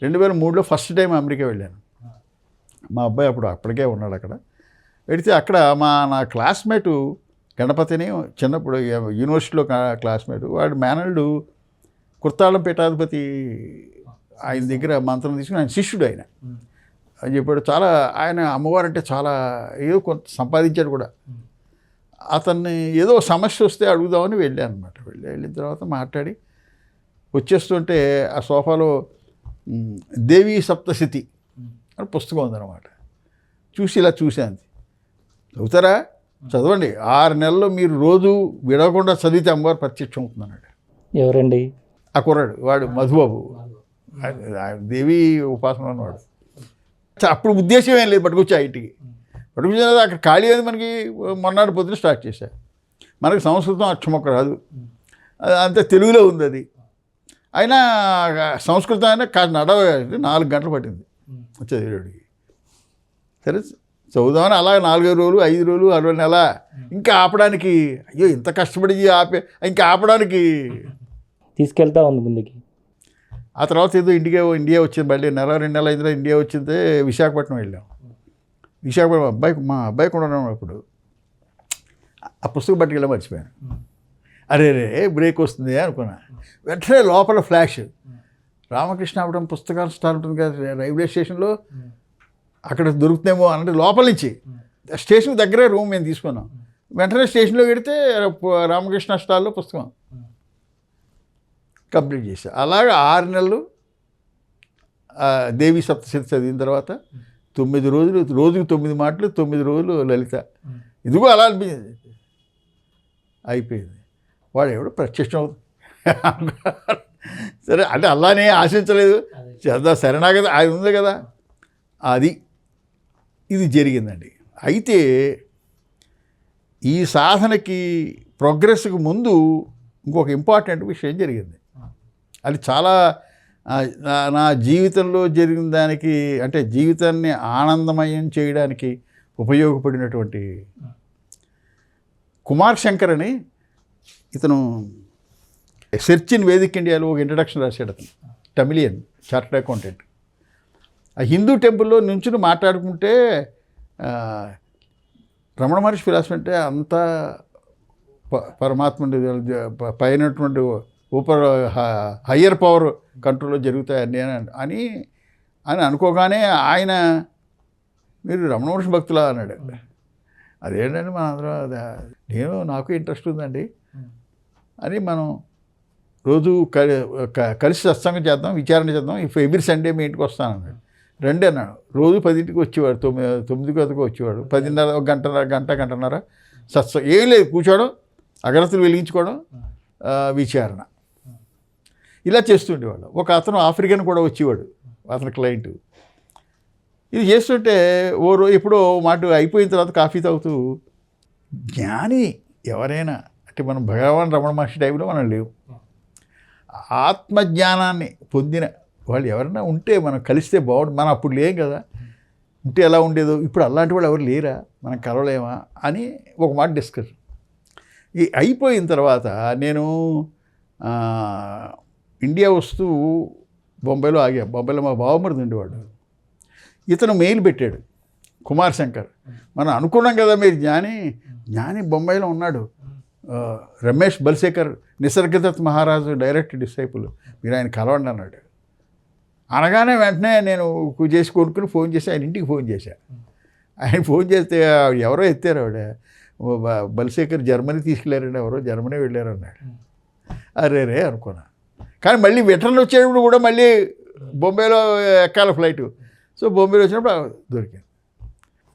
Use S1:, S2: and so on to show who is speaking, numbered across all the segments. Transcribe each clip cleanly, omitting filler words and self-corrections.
S1: 2003లో first time America వెళ్ళాను. మా అబ్బాయి అప్పటికే ఉన్నాడు అక్కడ. వెళితే అక్కడ నా క్లాస్మేటు గణపతిని చిన్నప్పుడు యూనివర్సిటీలో క్లాస్మేటు, వాడు మేనల్డు కుర్తాళం పీఠాధిపతి ఆయన దగ్గర మంత్రం తీసుకుని ఆయన శిష్యుడు ఆయన అని చెప్పాడు. చాలా ఆయన అమ్మవారంటే చాలా ఏదో కొంత సంపాదించాడు కూడా. అతన్ని ఏదో సమస్య వస్తే అడుగుదామని వెళ్ళాను అనమాట. వెళ్ళిన తర్వాత మాట్లాడి వచ్చేస్తుంటే ఆ సోఫాలో దేవీ సప్తశతి అని పుస్తకం ఉందన్నమాట. ఇలా చూశాను. చదువుతారా? చదవండి, 6 నెలల్లో మీరు రోజు విడవకుండా చదివితే అమ్మవారు ప్రత్యక్షం అవుతుందన్నాడు.
S2: ఎవరండి?
S1: ఆ కుర్రాడు, వాడు మధుబాబు, దేవి ఉపాసన ఉన్నవాడు. అప్పుడు ఉద్దేశం ఏం లేదు, పట్టుకొచ్చా ఇంటికి. పట్టుకొచ్చిన అక్కడ ఖాళీ అనేది మనకి మొన్నటి పొద్దున స్టార్ట్ చేశా. మనకి సంస్కృతం అక్షమొక్క రాదు, అంతే తెలుగులో ఉంది అది. అయినా సంస్కృతం అయినా కాదు నడవ 4 గంటలు పట్టింది చదివేడికి. సరే చదువుదామని అలా 4 రోజులు 5 రోజులు 60 నెల ఇంకా ఆపడానికి, అయ్యో ఇంత కష్టపడి ఇంకా ఆపడానికి
S2: తీసుకెళ్తా ఉంది ముందుకి.
S1: ఆ తర్వాత ఏదో ఇండియా వచ్చింది, మళ్ళీ 1-2 నెలలు అయింది ఇండియా వచ్చిందే. విశాఖపట్నం వెళ్ళాం. విశాఖపట్నం మా అబ్బాయి కూడా ఉన్నాం. అప్పుడు ఆ పుస్తకం పట్టుకెళ్ళి మర్చిపోయాను. అరే బ్రేక్ వస్తుంది అనుకున్నా. వెంటనే లోపల ఫ్లాష్, రామకృష్ణ అవడం పుస్తకాల స్టాల్ ఉంటుంది కదా రైల్వే స్టేషన్లో, అక్కడ దొరుకుతుందేమో అంటే లోపల నుంచి స్టేషన్ దగ్గరే రూమ్ మేము తీసుకున్నాం. వెంటనే స్టేషన్లో పెడితే రామకృష్ణ స్టాల్లో పుస్తకం కంప్లీట్ చేశా. అలాగే 6 నెలలు దేవి సప్తశతి చదివిన తర్వాత 9 రోజులు, రోజుకు 9 మాటలు, 9 రోజులు లలిత. ఇదిగో అలా అనిపించింది, అయిపోయింది. వాడు ఎవడో ప్రత్యక్షం అవుతుంది. సరే అంటే అలానే ఆశించలేదు, చేద్దాం సరేనా కదా, అది ఉంది కదా, అది ఇది జరిగిందండి. అయితే ఈ సాధనకి ప్రోగ్రెస్కి ముందు ఇంకొక ఇంపార్టెంట్ విషయం జరిగింది. అది చాలా నా జీవితంలో జరిగిన దానికి, అంటే జీవితాన్ని ఆనందమయం చేయడానికి ఉపయోగపడినటువంటి కుమార్ శంకర్ అని ఇతను సెర్చ్ ఇన్ వేదిక్ ఇండియాలో ఒక ఇంట్రడక్షన్ రాశాడు. అతను తమిళియన్, చార్టర్డ్ అకౌంటెంట్. ఆ హిందూ టెంపుల్లో నుంచి మాట్లాడుకుంటే రమణ మహర్షి ఫిలాసఫీ అంటే అంతా పరమాత్మ పైనటువంటి హయ్యర్ పవర్ కంట్రోల్లో జరుగుతాయని అని అనుకోగానే ఆయన మీరు రమణ మహర్షి భక్తులా అన్నాడు. అదేంటండి మన అందరం నాకు ఇంట్రెస్ట్ ఉందండి అని మనం రోజు కలిసి సత్సంగం చేద్దాం, విచారణ చేద్దాం, ఎవ్రీ సండే మీ ఇంటికి వస్తానన్నాడు. రండి అన్నాడు. రోజు 10ంటికి వచ్చేవాడు, 9 గంటలకు వచ్చేవాడు. 10:30 గంటన్నర సత్సంగం, ఏం లేదు, కూర్చోవడం, అగరత్తులు వెలిగించుకోవడం, విచారణ, ఇలా చేస్తుండేవాడు. ఒక అతను ఆఫ్రికన్ కూడా వచ్చేవాడు, అతని క్లయింట్. ఇది చేస్తుంటే ఎప్పుడో మాట అయిపోయిన తర్వాత కాఫీ తాగుతూ, జ్ఞాని ఎవరైనా అంటే మనం భగవాన్ రమణ మహర్షి టైంలో మనం లేవు, ఆత్మజ్ఞానాన్ని పొందిన వాళ్ళు ఎవరైనా ఉంటే మనం కలిస్తే బాగుండు. మనం అప్పుడు లేం కదా, ఉంటే ఎలా ఉండేదో, ఇప్పుడు అలాంటి వాళ్ళు ఎవరు లేరా, మనం కలవలేమా అని ఒక మాట డిస్కషన్. ఈ అయిపోయిన తర్వాత నేను ఇండియా వస్తూ బొంబాయిలో ఆగా. బొంబాయిలో మా బావమరిది ఉండేవాడు. ఇతను మెయిల్ పెట్టాడు, కుమార్ శంకర్, మనం అనుకున్నాం కదా మీరు జ్ఞాని బొంబాయిలో ఉన్నాడు, రమేష్ బల్సేకర్ నిసర్గదత్ మహారాజు డైరెక్ట్ డిసైపుల్, మీరు ఆయన కలవండి అన్నాడు. అనగానే వెంటనే నేను కొనుక్కుని ఫోన్ చేసి ఆయన ఇంటికి ఫోన్ చేశాను. ఆయన ఫోన్ చేస్తే ఎవరో ఎత్తారు, ఆవిడ బల్సేకర్ జర్మనీ తీసుకెళ్ళారండి, ఎవరో జర్మనీ వెళ్ళారు అన్నాడు. అరే అనుకున్నా. కానీ మళ్ళీ రిటర్న్ వచ్చేటప్పుడు కూడా మళ్ళీ బొంబాయిలో ఎక్కాల ఫ్లైటు. సో బొంబాయిలో వచ్చినప్పుడు దొరికాను.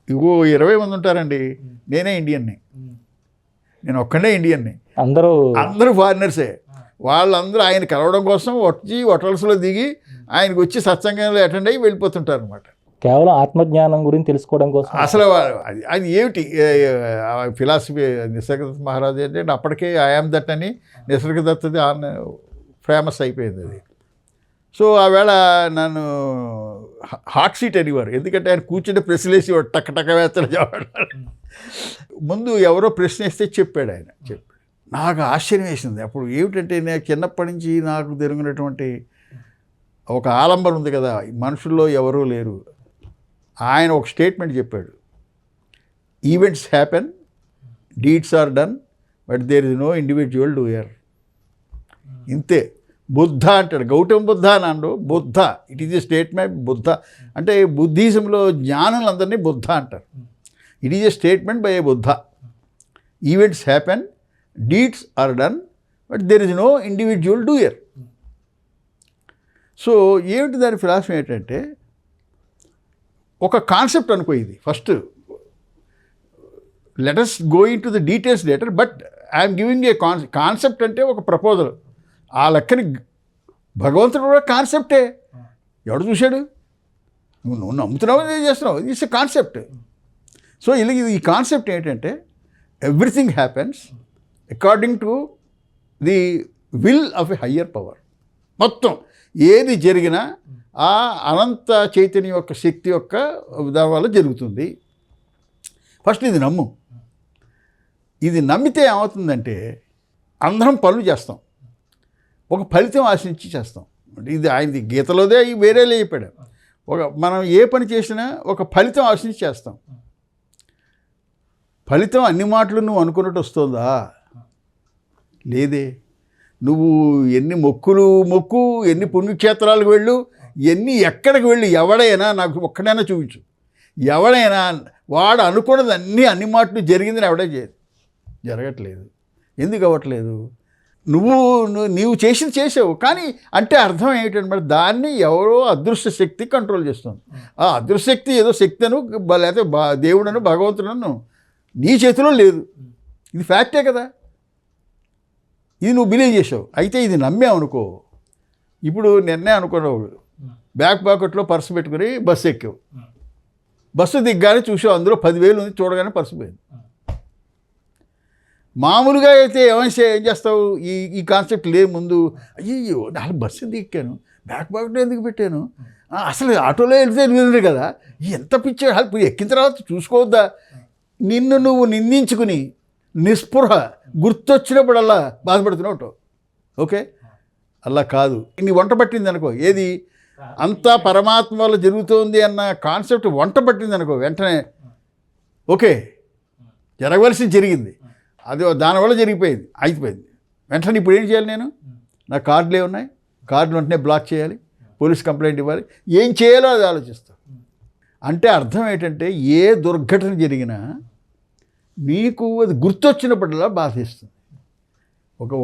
S1: ఇగో 20 మంది ఉంటారండి, నేనే ఇండియన్ని, నేను ఒక్కడే ఇండియన్ని, అందరూ ఫారినర్సే. వాళ్ళందరూ ఆయన కలవడం కోసం వచ్చి హోటల్స్లో దిగి ఆయనకు వచ్చి సత్సంగంలో అటెండ్ అయ్యి వెళ్ళిపోతుంటారు అనమాట.
S2: కేవలం ఆత్మజ్ఞానం గురించి తెలుసుకోవడం కోసం.
S1: అసలు అది ఏమిటి ఫిలాసఫీ, నిసర్గదత్ మహారాజు అంటే అప్పటికే ఐఆమ్ దట్ అని నిసర్గదత్తది ఫేమస్ అయిపోయింది అది. సో ఆవేళ నన్ను హాట్ సీట్ అనేవారు, ఎందుకంటే ఆయన కూర్చుంటే ప్రశ్నలు వేసేవాడు, టక్క వేస్తాడు చెప్పాడు. ముందు ఎవరో ప్రశ్న వేస్తే చెప్పాడు. నాకు ఆశ్చర్యం వేసింది. అప్పుడు ఏమిటంటే నేను చిన్నప్పటి నుంచి నాకు జరిగినటువంటి ఒక ఆలంబన ఉంది కదా, మనుషుల్లో ఎవరూ లేరు. ఆయన ఒక స్టేట్మెంట్ చెప్పాడు, events happen, deeds are done, but there is no individual doer. ఇంతే. బుద్ధ అంటాడు, గౌతమ్ బుద్ధ అన్నాడు, Buddha, it is a statement Buddha. అంటే బుద్ధిజంలో జ్ఞానులందరినీ బుద్ధ అంటారు. It is a statement by a Buddha. Events happen, deeds are done, but there is no individual doer. So ఏమిటి దాని philosophy ఏంటంటే, ఒక కాన్సెప్ట్ అనుకో, ఇది first let us go into the details later, but I'm giving a concept అంటే ఒక proposal. ఆ లెక్కని భగవంతుడు కూడా కాన్సెప్టే. ఎవడు చూశాడు? నువ్వు నమ్ముతున్నావు, ఏం చేస్తున్నావు, ఇట్స్ ఎ కాన్సెప్ట్. సో ఇలా ఈ కాన్సెప్ట్ ఏంటంటే, everything happens according to the will of a higher power. మొత్తం ఏది జరిగినా ఆ అనంత చైతన్యం యొక్క శక్తి యొక్క దాని వల్ల జరుగుతుంది. ఫస్ట్ ఇది నమ్ము. ఇది నమ్మితే ఏమవుతుందంటే, అందరం పనులు చేస్తాం, ఒక ఫలితం ఆశించి చేస్తాం. ఇది ఆయనది గీతలోదే, వేరేలే చెప్పాడు. మనం ఏ పని చేసినా ఒక ఫలితం ఆశించి చేస్తాం. ఫలితం అన్ని మాటలు నువ్వు అనుకున్నట్టు వస్తుందా? లేదే. నువ్వు ఎన్ని మొక్కు, ఎన్ని పుణ్యక్షేత్రాలకు వెళ్ళు, ఎక్కడికి వెళ్ళు, ఎవడైనా నాకు ఒక్కడైనా చూపించు, ఎవడైనా వాడు అనుకున్నది అన్ని మాటలు జరిగిందని ఎవడే జరగట్లేదు. ఎందుకు అవ్వట్లేదు? నీవు చేసావు, కానీ అంటే అర్థం ఏమిటంటే, దాన్ని ఎవరో అదృశ్య శక్తి కంట్రోల్ చేస్తుంది. ఆ అదృశ్య శక్తి ఏదో శక్తిను, లేకపోతే దేవుడను, భగవంతుడను నీ చేతిలో లేదు. ఇది ఫ్యాక్టే కదా. ఇది నువ్వు బిలీవ్ చేసావు. అయితే ఇది నమ్మావు అనుకో. ఇప్పుడు నిన్నే అనుకున్నావు, బ్యాక్ పాకెట్లో పర్సు పెట్టుకుని బస్సు ఎక్కావు. బస్సు దిగ్గానే చూసావు, అందులో 10,000 ఉంది, చూడగానే పర్సు పోయింది. మామూలుగా అయితే ఏం చేస్తావు? ఈ కాన్సెప్ట్ లేదు ముందు. అయ్యో, నాలుగు బస్సు దిక్కాను, బ్యాక్ పాకెట్లో ఎందుకు పెట్టాను, అసలు ఆటోలో వెళ్తే వెళ్ళదు కదా, ఎంత పిచ్చే, ఎక్కిన తర్వాత చూసుకోవద్దా? నిన్ను నువ్వు నిందించుకుని నిస్పృహ గుర్తొచ్చినప్పుడల్లా బాధపడుతున్నావు. ఓకే, అలా కాదు. నీ వంట పట్టింది అనుకో, ఏది అంతా పరమాత్మ వల్ల జరుగుతోంది అన్న కాన్సెప్ట్ వంట పట్టింది అనుకో, వెంటనే ఓకే, జరగవలసింది జరిగింది, అది దానివల్ల జరిగిపోయింది, అయిపోయింది. వెంటనే ఇప్పుడు ఏం చేయాలి? నేను నా కార్డులే ఉన్నాయి, కార్డులు వెంటనే బ్లాక్ చేయాలి, పోలీస్ కంప్లైంట్ ఇవ్వాలి, ఏం చేయాలో అది ఆలోచిస్తాను. అంటే అర్థం ఏంటంటే, ఏ దుర్ఘటన జరిగినా నీకు అది గుర్తొచ్చినప్పుడల్లా బాధిస్తుంది.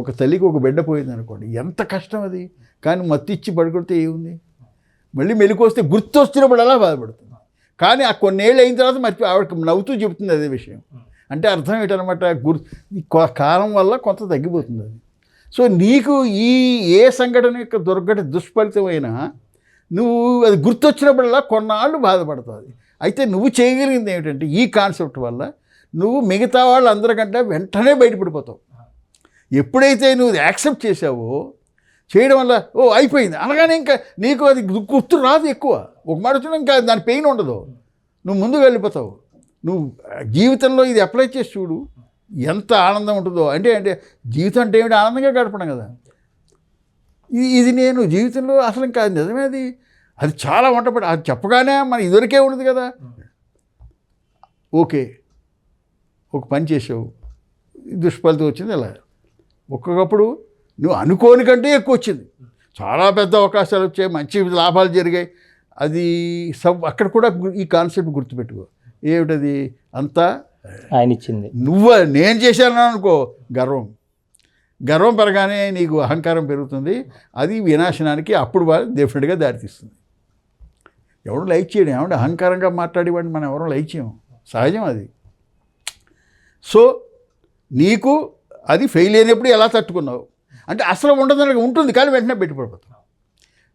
S1: ఒక తల్లికి ఒక బిడ్డ పోయింది అనుకోండి, ఎంత కష్టం అది. కానీ మత్తిచ్చి పడుకుంటే ఏముంది, మళ్ళీ మెలికొస్తే గుర్తొచ్చినప్పుడల్లా బాధపడుతుంది. కానీ ఆ కొన్నేళ్ళు అయిన తర్వాత ఆవిడకి నవ్వుతూ చెబుతుంది అదే విషయం. అంటే అర్థం ఏంటనమాట, కాలం వల్ల కొంత తగ్గిపోతుంది అది. సో నీకు ఏ సంఘటన యొక్క దుష్ఫలితమైనా నువ్వు అది గుర్తొచ్చినప్పుడల్లా కొన్నాళ్ళు బాధపడుతుంది. అయితే నువ్వు చేయగలిగింది ఏమిటంటే, ఈ కాన్సెప్ట్ వల్ల నువ్వు మిగతా వాళ్ళు అందరికంటే వెంటనే బయటపడిపోతావు. ఎప్పుడైతే నువ్వు యాక్సెప్ట్ చేసావో, చేయడం వల్ల అయిపోయింది అనగానే ఇంకా నీకు అది గుర్తు రాదు ఎక్కువ. ఒక మాట వచ్చినా ఇంకా దాని పెయిన్ ఉండదు, నువ్వు ముందుకు వెళ్ళిపోతావు. నువ్వు జీవితంలో ఇది అప్లై చేసి చూడు, ఎంత ఆనందం ఉంటుందో. అంటే జీవితం అంటే ఏమిటి? ఆనందంగా గడపడం కదా. ఇది నేను జీవితంలో అసలు ఇంకా నిజమేది, అది చాలా వంటపడి, అది చెప్పగానే మన ఇదివరకే ఉండదు కదా. ఓకే, ఒక పని చేసావు, దుష్ఫలితం వచ్చింది. ఇలా ఒక్కొక్కప్పుడు నువ్వు అనుకోని కంటే ఎక్కువ వచ్చింది, చాలా పెద్ద అవకాశాలు వచ్చాయి, మంచి లాభాలు జరిగాయి. అది అక్కడ కూడా ఈ కాన్సెప్ట్ గుర్తుపెట్టుకో. ఏమిటది? అంతా
S2: ఆయన ఇచ్చింది.
S1: నేను చేశాను అనుకో, గర్వం పెరగానే నీకు అహంకారం పెరుగుతుంది. అది వినాశనానికి అప్పుడు డెఫినెట్గా దారితీస్తుంది. ఎవరు లైక్ చేయడం, ఏమంటే అహంకారంగా మాట్లాడేవాడిని మనం ఎవరో లైక్ చేయము, సహజం అది. సో నీకు అది ఫెయిల్ అయినప్పుడు ఎలా తట్టుకున్నావు అంటే, అసలు ఉండదని ఉంటుంది కానీ వెంటనే పెట్టుబడిపోతావు.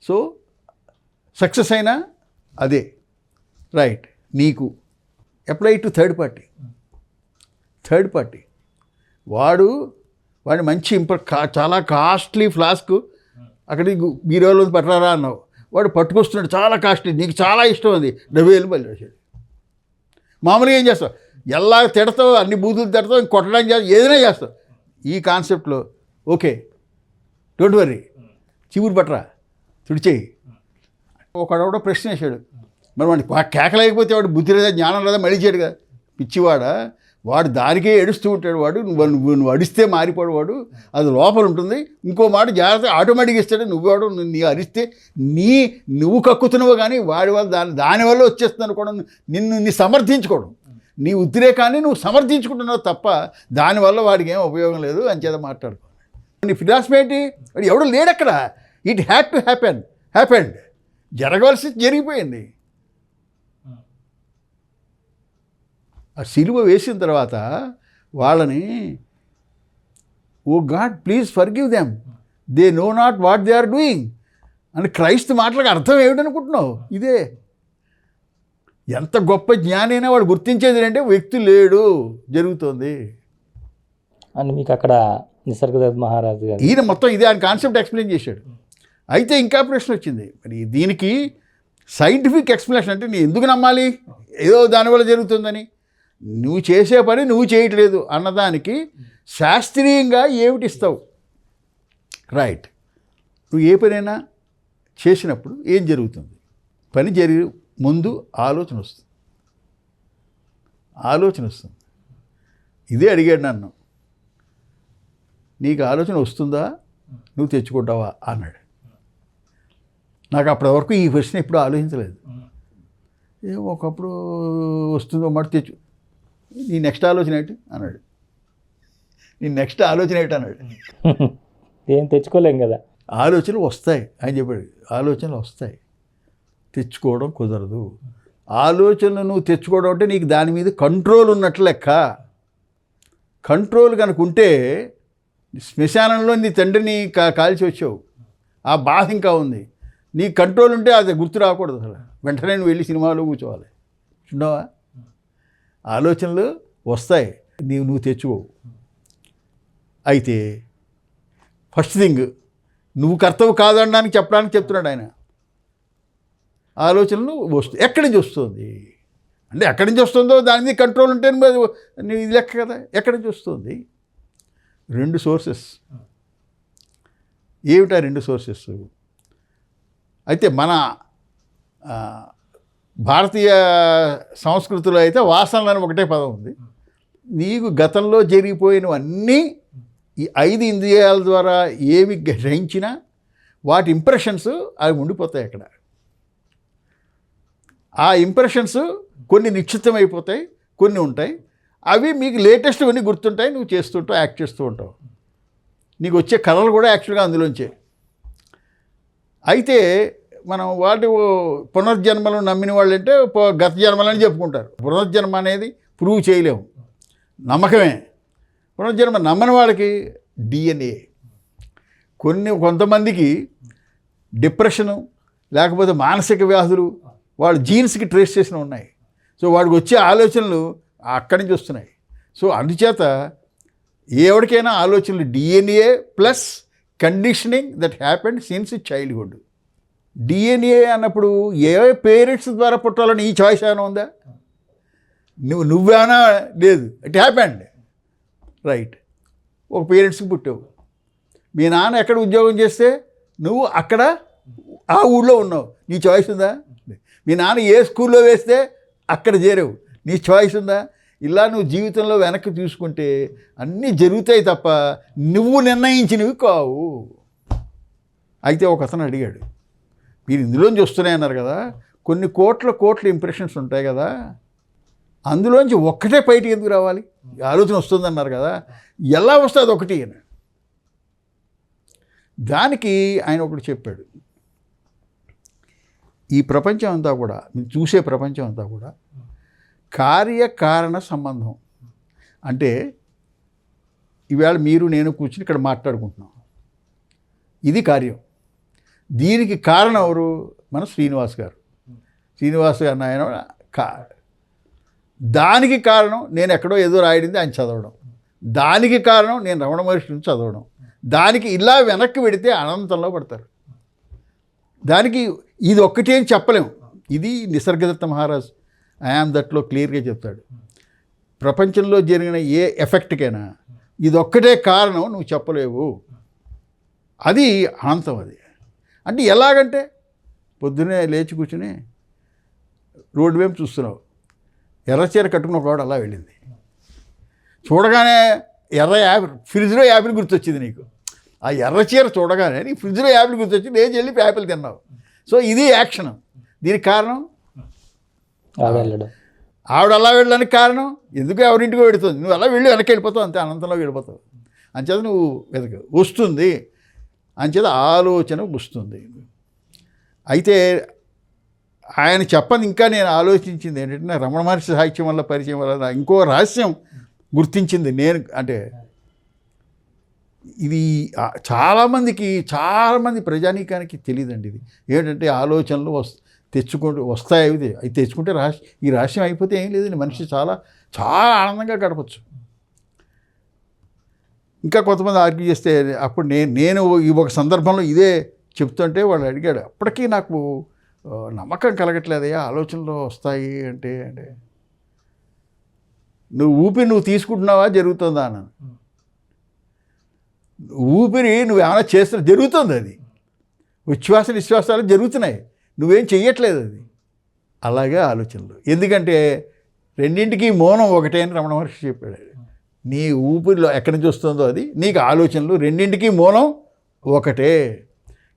S1: సో సక్సెస్ అయినా అదే రైట్. నీకు అప్లై టు థర్డ్ పార్టీ. వాడి మంచి చాలా కాస్ట్లీ ఫ్లాస్క్ అక్కడికి బీరోలో పట్టరారా అన్నావు, వాడు పట్టుకొస్తున్నాడు, చాలా కాస్ట్లీ, నీకు చాలా ఇష్టం, అది 70,000 బయలు వచ్చాడు. మామూలుగా ఏం చేస్తావు? ఎలా తిడతావు, అన్ని బూతులు తిడతావు, కొట్టడానికి చేస్తావు, ఏదైనా చేస్తావు. ఈ కాన్సెప్ట్లో ఓకే, డోంట్ వర్రీ, చివురు పట్టరా, తుడిచేయి, ఒకడెవడో ప్రశ్న వేసాడు, మరి వాడికి కేకలేకపోతే వాడు బుద్ధి లేదా జ్ఞానం లేదా మళ్ళీ చేయడు కదా, పిచ్చివాడా, వాడు దానికే ఏడుస్తూ ఉంటాడు, వాడు నువ్వు అడిస్తే మారిపోడు వాడు, అది లోపల ఉంటుంది. ఇంకో మాట జాగ్రత్త ఆటోమేటిక్గా ఇస్తాడు, నువ్వు నీ అరిస్తే నువ్వు కక్కుతున్నావు, కానీ వాడి వల్ల దానివల్ల వచ్చేస్తుంది అనుకోవడం, నీ సమర్థించుకోవడం, నీ ఉద్రేకాన్ని నువ్వు సమర్థించుకుంటున్నావు తప్ప దానివల్ల వాడికి ఏం ఉపయోగం లేదు అని చేత మాట్లాడుకో. నీ ఫిలాసఫీ ఏంటి, వాడు ఎవడు లేడు అక్కడ. ఇట్ హ్యాడ్ టు హ్యాపెండ్, జరగవలసి జరిగిపోయింది. ఆ సిలువ వేసిన తర్వాత వాళ్ళని, oh God please forgive them, they know not what they are doing అని క్రైస్తు మాటలకు అర్థం ఏమిటనుకుంటున్నావు? ఇదే. ఎంత గొప్ప జ్ఞాని అయినా వాడు గుర్తించేది ఏంటంటే వ్యక్తి లేడు, జరుగుతుంది
S2: అని. మీకు అక్కడ నిసర్గదత్త మహారాజు గారు
S1: ఈయన మొత్తం ఇదే ఆయన కాన్సెప్ట్ ఎక్స్ప్లెయిన్ చేశాడు. అయితే ఇంకా ప్రశ్న వచ్చింది, మరి దీనికి సైంటిఫిక్ ఎక్స్ప్లెనేషన్ అంటే నీ ఎందుకు నమ్మాలి, ఏదో దానివల్ల జరుగుతుందని, నువ్వు చేసే పని నువ్వు చేయట్లేదు అన్నదానికి శాస్త్రీయంగా ఏమిటిస్తావు? రైట్, నువ్వు ఏ పనైనా చేసినప్పుడు ఏం జరుగుతుంది? పని జరిగి ముందు ఆలోచన వస్తుంది. ఇదే అడిగాడు నన్ను, నీకు ఆలోచన వస్తుందా, నువ్వు తెచ్చుకుంటావా అన్నాడు. నాకు అప్పటి వరకు ఈ ప్రశ్న ఎప్పుడు ఆలోచించలేదు. ఒకప్పుడు వస్తుందో మాట నీ నెక్స్ట్ ఆలోచన ఏంటి అన్నాడు.
S2: ఏం తెచ్చుకోలేం కదా.
S1: ఆలోచనలు వస్తాయి అని చెప్పాడు. ఆలోచనలు వస్తాయి, తెచ్చుకోవడం కుదరదు. ఆలోచనలు నువ్వు తెచ్చుకోవడం అంటే నీకు దాని మీద కంట్రోల్ ఉన్నట్లు లెక్క. కంట్రోల్ కనుక ఉంటే, శ్మశానంలో నీ తండ్రిని కాల్చి వచ్చావు, ఆ బాధ ఇంకా ఉంది. నీ కంట్రోల్ ఉంటే అది గుర్తు రాకూడదు అసలు, వెంటనే నువ్వు వెళ్ళి సినిమాలో కూర్చోవాలి. చూడవా, ఆలోచనలు వస్తాయి, నువ్వు తెచ్చుకోవు. అయితే ఫస్ట్ థింగ్, నువ్వు కర్తవ్యం కాదనడానికి చెప్తున్నాడు ఆయన. ఆలోచనలు ఎక్కడి నుంచి వస్తుంది అంటే, ఎక్కడి నుంచి వస్తుందో దాని మీద కంట్రోల్ ఉంటే ఇది లెక్క కదా. ఎక్కడి నుంచి వస్తుంది? 2 సోర్సెస్. ఏమిటా 2 సోర్సెస్? అయితే మన భారతీయ సంస్కృతిలో అయితే వాసనలని ఒకటే పదం ఉంది. నీకు గతంలో జరిగిపోయినవన్నీ ఈ 5 ఇంద్రియాల ద్వారా ఏమి గ్రహించినా వాటి ఇంప్రెషన్స్ అవి ఉండిపోతాయి అక్కడ. ఆ ఇంప్రెషన్స్ కొన్ని నిశ్చితమైపోతాయి, కొన్ని ఉంటాయి. అవి మీకు లేటెస్ట్ అన్నీ గుర్తుంటాయి, నువ్వు చేస్తుంటావు, యాక్ట్ చేస్తూ ఉంటావు. నీకు వచ్చే కళలు కూడా యాక్చువల్గా అందులోంచే. అయితే మనం వాటి పునర్జన్మలు నమ్మిన వాళ్ళు అంటే గత జన్మలని చెప్పుకుంటారు. పునర్జన్మ అనేది ప్రూవ్ చేయలేము, నమ్మకమే. పునర్జన్మ నమ్మని వాళ్ళకి DNA. కొంతమందికి డిప్రెషను లేకపోతే మానసిక వ్యాధులు వాళ్ళ జీన్స్కి ట్రేస్ చేసినవి ఉన్నాయి. సో వాడికి వచ్చే ఆలోచనలు అక్కడి నుంచి వస్తున్నాయి. సో అందుచేత ఎవరికైనా ఆలోచనలు DNA plus conditioning that happened since childhood. DNA అన్నప్పుడు ఏ పేరెంట్స్ ద్వారా పుట్టాలని ఈ చాయిస్ ఏమైనా ఉందా? నువ్వేనా? లేదు, ఇట్ హ్యాపెండ్. రైట్, ఒక పేరెంట్స్కి పుట్టావు. మీ నాన్న ఎక్కడ ఉద్యోగం చేస్తే నువ్వు అక్కడ ఆ ఊళ్ళో ఉన్నావు, నీ చాయిస్ ఉందా? మీ నాన్న ఏ స్కూల్లో వేస్తే అక్కడ చేరావు, నీ చాయిస్ ఉందా? ఇలా నువ్వు జీవితంలో వెనక్కి తీసుకుంటే అన్నీ జరుగుతాయి తప్ప నువ్వు నిర్ణయించినవి కావు. అయితే ఒక అతను అడిగాడు, మీరు ఇందులోంచి వస్తున్నాయి అన్నారు కదా, కొన్ని కోట్ల ఇంప్రెషన్స్ ఉంటాయి కదా, అందులోంచి ఒక్కటే బయటికి ఎందుకు రావాలి? ఆలోచన వస్తుందన్నారు కదా, ఎలా వస్తుంది ఒకటి అని. దానికి ఆయన ఒకటి చెప్పాడు, ఈ ప్రపంచం అంతా కూడా, మీరు చూసే ప్రపంచం అంతా కూడా కార్యకారణ సంబంధం. అంటే ఈవేళ మీరు నేను కూర్చుని ఇక్కడ మాట్లాడుకుంటున్నాం, ఇది కార్యం. దీనికి కారణం ఎవరు? మన శ్రీనివాస్ గారు ఆయన దానికి కారణం నేను ఎక్కడో ఏదో రాయడింది ఆయన చదవడం, దానికి కారణం నేను రమణ మహర్షి నుంచి చదవడం, దానికి ఇలా వెనక్కి పెడితే అనంతంలో పడతారు. దానికి ఇది ఒక్కటే అని చెప్పలేము. ఇది నిసర్గదత్త మహారాజ్ ఐఆమ్ దట్లో క్లియర్గా చెప్తాడు. ప్రపంచంలో జరిగిన ఏ ఎఫెక్ట్కైనా ఇదొక్కటే కారణం నువ్వు చెప్పలేవు, అది అనంతం. అది అంటే ఎలాగంటే పొద్దున్నే లేచి కూర్చుని రోడ్డు వైపు చూస్తున్నావు, ఎర్రచీర కట్టుకున్న ఒకవాడు అలా వెళ్ళింది. చూడగానే ఎర్ర యాపిల్, ఫ్రిడ్జ్లో యాపిల్ గుర్తొచ్చింది నీకు. ఆ ఎర్రచీర చూడగానే నీకు ఫ్రిడ్జ్లో యాపిల్ గుర్తొచ్చి లేచి వెళ్ళి యాపిల్ తిన్నావు. సో ఇది యాక్షన్. దీనికి కారణం ఆవిడ అలా వెళ్ళడానికి కారణం, ఎందుకు ఎవరింటికో వెళుతుంది, నువ్వు అలా వెళ్ళి వెనక్కి వెళ్ళిపోతావు, అంతే అనంతంలోకి వెళ్ళిపోతావు. అంచేత నువ్వు వెతక వస్తుంది, అంచేత ఆలోచన వస్తుంది. అయితే ఆయన చెప్పని ఇంకా నేను ఆలోచించింది ఏంటంటే, రమణ మహర్షి సాహిత్యం వల్ల పరిచయం వల్ల ఇంకో రహస్యం గుర్తించింది నేను. అంటే ఇది చాలామంది ప్రజానీకానికి తెలియదండి. ఇది ఏంటంటే ఆలోచనలు వస్తాయి. అవి తెచ్చుకుంటే ఈ రహస్యం అయిపోతే ఏం లేదండి, మనిషి చాలా ఆనందంగా గడపచ్చు. ఇంకా కొంతమంది ఆర్గ్యూ చేస్తే అప్పుడు నేను ఈ ఒక సందర్భంలో ఇదే చెప్తుంటే వాళ్ళు అడిగాడు, అప్పటికీ నాకు నమ్మకం కలగట్లేదయ్యా ఆలోచనలు వస్తాయి అంటే నువ్వు తీసుకుంటున్నావా జరుగుతుందా అన్నాను. ఊపిరి నువ్వేమైనా చేస్తున్నా జరుగుతుంది, అది ఉచ్ఛ్వాస నిశ్వాసాలు జరుగుతున్నాయి, నువ్వేం చెయ్యట్లేదు. అది అలాగే ఆలోచనలు. ఎందుకంటే రెండింటికి మౌనం ఒకటే అని రమణ మహర్షి చెప్పాడు. నీ ఊపిరిలో ఎక్కడి నుంచి వస్తుందో అది, నీకు ఆలోచనలు, రెండింటికి మౌనం ఒకటే.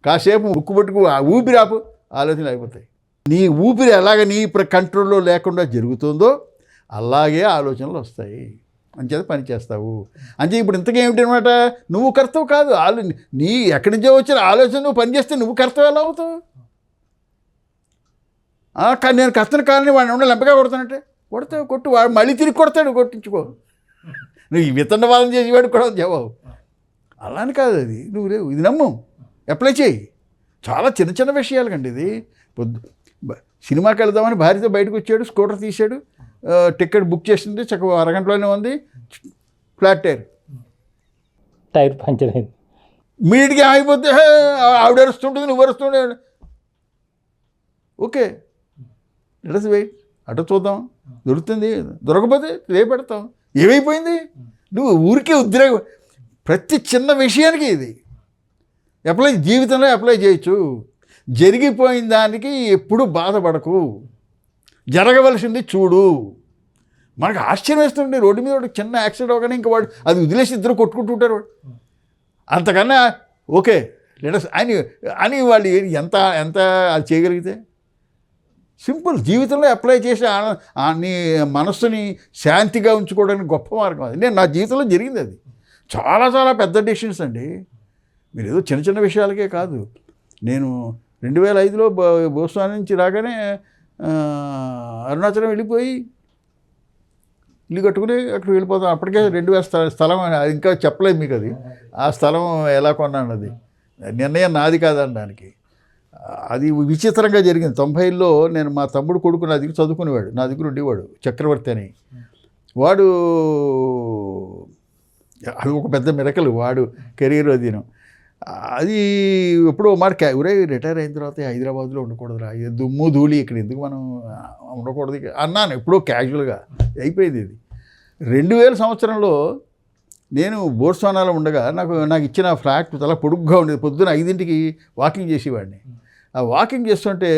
S1: కాసేపు ముక్కు పట్టుకు ఆ ఊపిరి ఆపు, ఆలోచనలు అయిపోతాయి. నీ ఊపిరి ఎలాగ నీ కంట్రోల్లో లేకుండా జరుగుతుందో అలాగే ఆలోచనలు వస్తాయి. అంచేత పని చేస్తావు. అంటే ఇప్పుడు ఇంతకేమిటనమాట, నువ్వు కర్తవు కాదు, నీ ఎక్కడి నుంచో వచ్చిన ఆలోచన నువ్వు పని చేస్తే నువ్వు కర్తవు ఎలా అవుతావు? కానీ నేను కర్తను కాదని వాడిని ఉండాలి ఎంపగా కొడతానంటే కొట్టు, వాడు మళ్ళీ తిరిగి కొడతాడు, కొట్టించుకో. నువ్వు ఈ వితండవాదం చేసేవాడు కూడా జవాబు అలాని కాదు. అది నువ్వు లేవు, ఇది నమ్ము, అప్లై చేయి. చాలా చిన్న విషయాలు కండి ఇది. సినిమాకి వెళ్దామని భార్యతో బయటకు వచ్చాడు, స్కూటర్ తీశాడు, టికెట్ బుక్ చేసింది, చక్కగా అరగంటలోనే ఉంది, ఫ్లాట్ టైర్
S2: పంచర్ అయింది.
S1: మీడికి అయిపోతే ఆవిడ అరుస్తుంటుంది, నువ్వు అరుస్తుండే. ఓకే, లెట్ us వెయిట్, అటు చూద్దాం, దొరుకుతుంది, దొరకపోతే రేపెడతాం. ఏమైపోయింది? నువ్వు ఊరికే ఉద్రేకం. ప్రతి చిన్న విషయానికి ఇది జీవితంలో అప్లై చేయొచ్చు. జరిగిపోయిన దానికి ఎప్పుడు బాధపడకు, జరగవలసింది చూడు. మనకు ఆశ్చర్యం వేస్తుంది, రోడ్డు మీద వాడు చిన్న యాక్సిడెంట్ అవగానే ఇంకా వాడు అది వదిలేసి ఇద్దరు కొట్టుకుంటుంటారు. వాడు అంతకన్నా ఓకే లెటస్ అని వాళ్ళు ఎంత అది చేయగలిగితే సింపుల్. జీవితంలో అప్లై చేసి నీ మనస్సుని శాంతిగా ఉంచుకోవడానికి గొప్ప మార్గం అది. నా జీవితంలో జరిగింది అది. చాలా పెద్ద డెసిషన్స్ అండి. మీరు ఏదో చిన్న విషయాలకే కాదు. నేను 2005లో భూస్వామి నుంచి రాగానే అరుణాచలం వెళ్ళిపోయి ఇల్లు కట్టుకుని అక్కడికి వెళ్ళిపోతాం. అప్పటికే 2000 స్థలం, అది ఇంకా చెప్పలేదు మీకు. అది ఆ స్థలం ఎలా కొన్నాను, అది నిర్ణయం నాది కాదనడానికి. అది విచిత్రంగా జరిగింది. 90లో నేను మా తమ్ముడు కొడుకు నా దగ్గర చదువుకునేవాడు, నా దగ్గర ఉండేవాడు, చక్రవర్తి అని. వాడు అది ఒక పెద్ద మిరకలు, వాడు కెరీర్ అధీనం. అది ఎప్పుడో మాట రిటైర్ అయిన తర్వాత హైదరాబాద్లో ఉండకూడదురా, దుమ్ము ధూళి ఇక్కడ ఎందుకు మనం ఉండకూడదు అన్నాను ఎప్పుడో క్యాజువల్గా. అయిపోయింది ఇది. 2000 సంవత్సరంలో నేను బోర్స్వానాలో ఉండగా నాకు ఇచ్చిన ఫ్లాట్ చాలా పొడుగ్గా ఉండేది. పొద్దున 5ంటికి వాకింగ్ చేసేవాడిని. ఆ వాకింగ్ చేస్తుంటే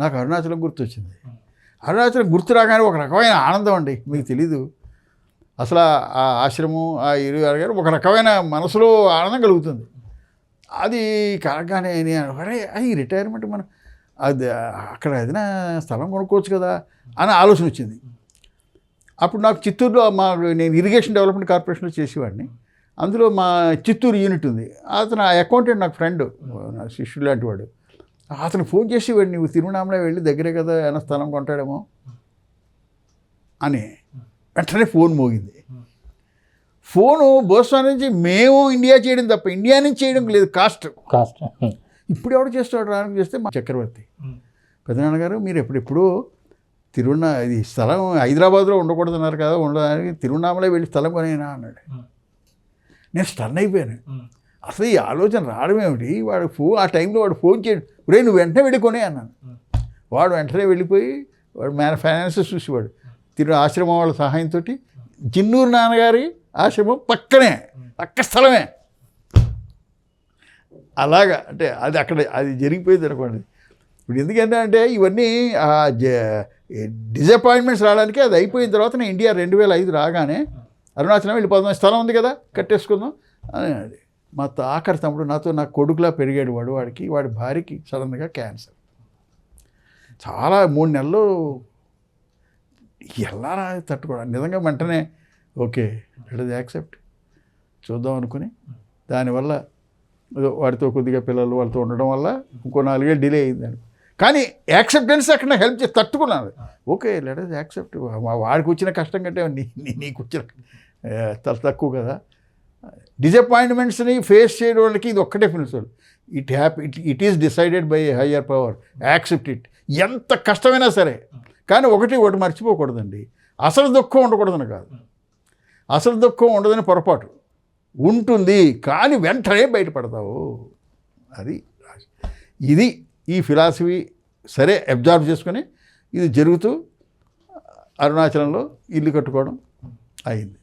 S1: నాకు అరుణాచలం గుర్తొచ్చింది. అరుణాచలం గుర్తు రాగానే ఒక రకమైన ఆనందం అండి, మీకు తెలీదు. అసలు ఆ ఆశ్రమం, ఆ 20 గారు ఒక రకమైన మనసులో ఆనందం కలుగుతుంది. అది కలగానే నేను అది రిటైర్మెంట్ మనం అది అక్కడ ఏదైనా స్థలం కొనుక్కోవచ్చు కదా అని ఆలోచన వచ్చింది. అప్పుడు నాకు చిత్తూరులో నేను ఇరిగేషన్ డెవలప్మెంట్ కార్పొరేషన్లో చేసేవాడిని. అందులో మా చిత్తూరు యూనిట్ ఉంది. అతను ఆ అకౌంటెంట్ నాకు ఫ్రెండ్, నా శిష్యుడు లాంటి వాడు. అతను ఫోన్ చేసేవాడు, నువ్వు తిరువణామలై వెళ్ళి దగ్గరే కదా ఏమైనా స్థలం కొంటాడేమో అని. వెంటనే ఫోన్ మోగింది. ఫోను బోస్వామి నుంచి మేము ఇండియా చేయడం తప్ప ఇండియా నుంచి చేయడం లేదు. కాస్ట్ ఇప్పుడు ఎవడు చేస్తాడు రానికి చేస్తే మా చక్రవర్తి పెద్దనాన్నగారు, మీరు ఎప్పుడెప్పుడు ఇది స్థలం హైదరాబాద్లో ఉండకూడదన్నారు కదా, ఉండడానికి తిరువణామలై వెళ్ళి స్థలం కొనేనా అన్నాడు. నేను స్టన్ అయిపోయాను. అసలు ఈ ఆలోచన రావడం ఏమిటి? వాడు ఆ టైంలో వాడు ఫోన్ చేయడు, నువ్వు వెంటనే వెళ్ళి కొనే అన్నాను. వాడు వెంటనే వెళ్ళిపోయి వాడు ఫైనాన్సెస్ చూసేవాడు. ఆశ్రమం వాళ్ళ సహాయంతో జిన్నూరు నాన్నగారి ఆశ్రమం పక్క స్థలమే. అలాగా అంటే అది అక్కడ అది జరిగిపోయింది అనుకోండి. ఇప్పుడు ఎందుకంటే అంటే ఇవన్నీ డిసప్పాయింట్మెంట్స్ రావడానికి అది అయిపోయిన తర్వాత నేను ఇండియా 2005 రాగానే అరుణాచలం వెళ్ళిపోదాం, స్థలం ఉంది కదా కట్టేసుకుందాం అని. మా ఆఖరి తమ్ముడు నా కొడుకులా పెరిగాడు వాడి భార్యకి సడన్గా క్యాన్సర్. చాలా 3 నెలలు ఎలా తట్టుకోవడం నిజంగా వెంటనే ఓకే ఇట్ ఇస్ యాక్సెప్ట్ చూద్దాం అనుకుని, దానివల్ల వాడితో కొద్దిగా పిల్లలు వాళ్ళతో ఉండడం వల్ల ఇంకో 4 ఏళ్ళు డిలే అయిందండి. కానీ యాక్సెప్టెన్స్ అక్కడ హెల్ప్ చేసి తట్టుకున్నాను. ఓకే లెట్ ఇస్ యాక్సెప్ట్, వాడికి వచ్చిన కష్టం కంటే నీకు వచ్చిన తక్కువ కదా. డిసప్పాయింట్మెంట్స్ని ఫేస్ చేయడం వాళ్ళకి ఇది ఒక్కటే principle, it is decided by higher power, accept it. ఎంత కష్టమైనా సరే, కానీ ఒకటి మర్చిపోకూడదండి, అసలు దుఃఖం ఉండకూడదని కాదు, అసలు దుఃఖం ఉండదని పొరపాటు ఉంటుంది, కానీ వెంటనే బయటపడతావు. ఇది ఈ ఫిలాసఫీ సరే అబ్జర్వ్ చేసుకొని ఇది జరుగుతూ అరుణాచలంలో ఇల్లు కట్టుకోవడం అయింది.